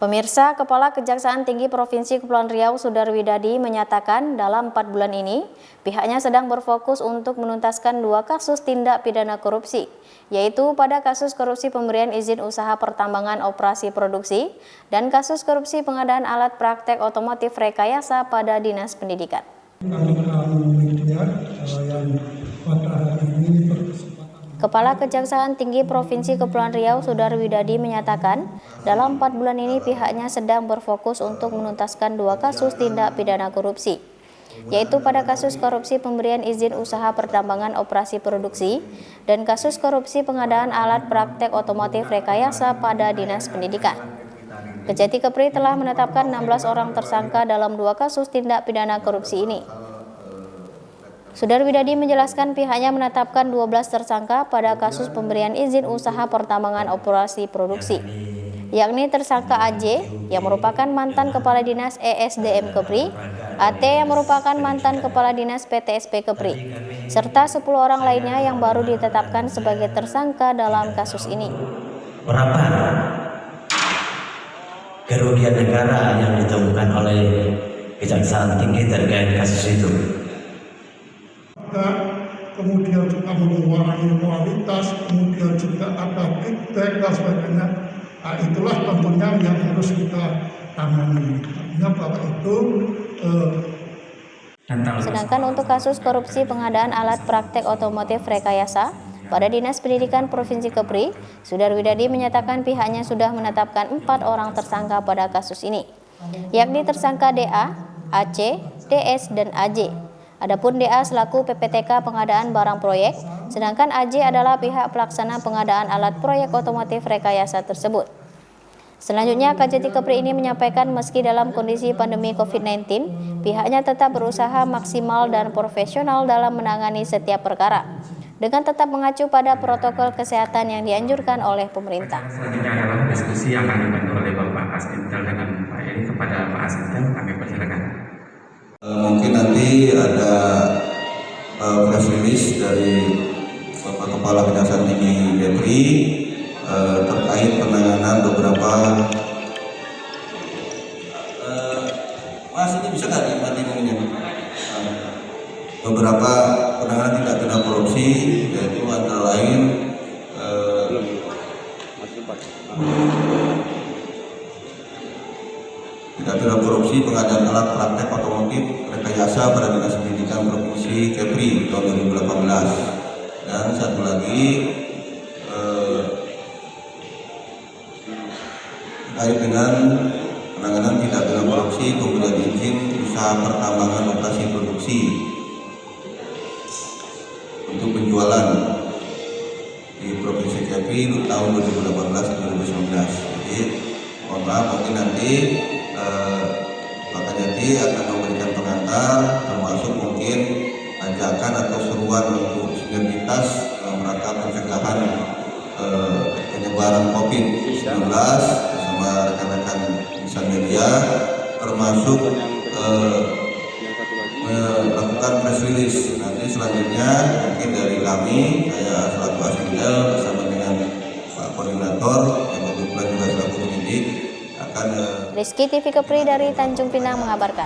Pemirsa, Kepala Kejaksaan Tinggi Provinsi Kepulauan Riau Sudarwidadi menyatakan dalam 4 bulan ini pihaknya sedang berfokus untuk menuntaskan 2 kasus tindak pidana korupsi, yaitu pada kasus korupsi pemberian izin usaha pertambangan operasi produksi dan kasus korupsi pengadaan alat praktek otomotif rekayasa pada Dinas Pendidikan. Kepala Kejaksaan Tinggi Provinsi Kepulauan Riau Sudarwidadi menyatakan dalam 4 bulan ini pihaknya sedang berfokus untuk menuntaskan 2 kasus tindak pidana korupsi, yaitu pada kasus korupsi pemberian izin usaha pertambangan operasi produksi dan kasus korupsi pengadaan alat praktek otomotif rekayasa pada Dinas Pendidikan. Kejati Kepri telah menetapkan 16 orang tersangka dalam 2 kasus tindak pidana korupsi ini. Sudarwidadi menjelaskan pihaknya menetapkan 12 tersangka pada kasus pemberian izin usaha pertambangan operasi produksi, yakni tersangka AJ yang merupakan mantan Kepala Dinas ESDM Kepri, AT yang merupakan mantan Kepala Dinas PTSP Kepri, serta 10 orang lainnya yang baru ditetapkan sebagai tersangka dalam kasus ini. Berapa kerugian negara yang ditemukan oleh Kejaksaan Tinggi terkait kasus itu? Kemudian juga mengurangi kualitas, kemudian juga ada kickback dan sebagainya. Nah, itulah tentunya yang harus kita tangani. Artinya bahwa itu Sedangkan untuk kasus korupsi pengadaan alat praktek otomotif rekayasa pada Dinas Pendidikan Provinsi Kepri, Sudarwidadi menyatakan pihaknya sudah menetapkan 4 orang tersangka pada kasus ini, yakni tersangka DA, AC, DS, dan AJ. Adapun DA selaku PPTK pengadaan barang proyek, sedangkan AJ adalah pihak pelaksana pengadaan alat proyek otomotif rekayasa tersebut. Selanjutnya, Kejati Kepri ini menyampaikan meski dalam kondisi pandemi COVID-19, pihaknya tetap berusaha maksimal dan profesional dalam menangani setiap perkara, dengan tetap mengacu pada protokol kesehatan yang dianjurkan oleh pemerintah. Selanjutnya adalah diskusi yang akan dibantu oleh Bapak Asintel dengan Pak Edi. Kepada Pak Asintel, kami persilakan. Mungkin nanti ada press release dari Bapak Kepala Kejaksaan Tinggi Kepri terkait penanganan beberapa Mas, ini bisa nggak dibantuinnya? Beberapa penanganan tindak pidana korupsi, yaitu antara lain tindak pidana korupsi pengadaan alat praktek otomotif rekayasa pada Dinas Pendidikan Provinsi Kepri tahun 2018, dan satu lagi terkait dengan penanganan tindak pidana korupsi pemberian izin usaha pertambangan operasi produksi untuk penjualan di Provinsi Kepri tahun 2018-2019. Jadi mohon maaf, mungkin nanti Pak Kejati akan memberikan pengantar, termasuk mungkin ajakan atau seruan untuk sinergitas dalam rangka pencegahan penyebaran COVID-19 bersama rekan-rekan insan media, termasuk melakukan press release. Nanti selanjutnya mungkin dari kami, saya selaku Asintel bersama dengan Pak Koordinator yang kebetulan juga selaku penyidik akan Rizky TV Kepri dari Tanjung Pinang mengabarkan.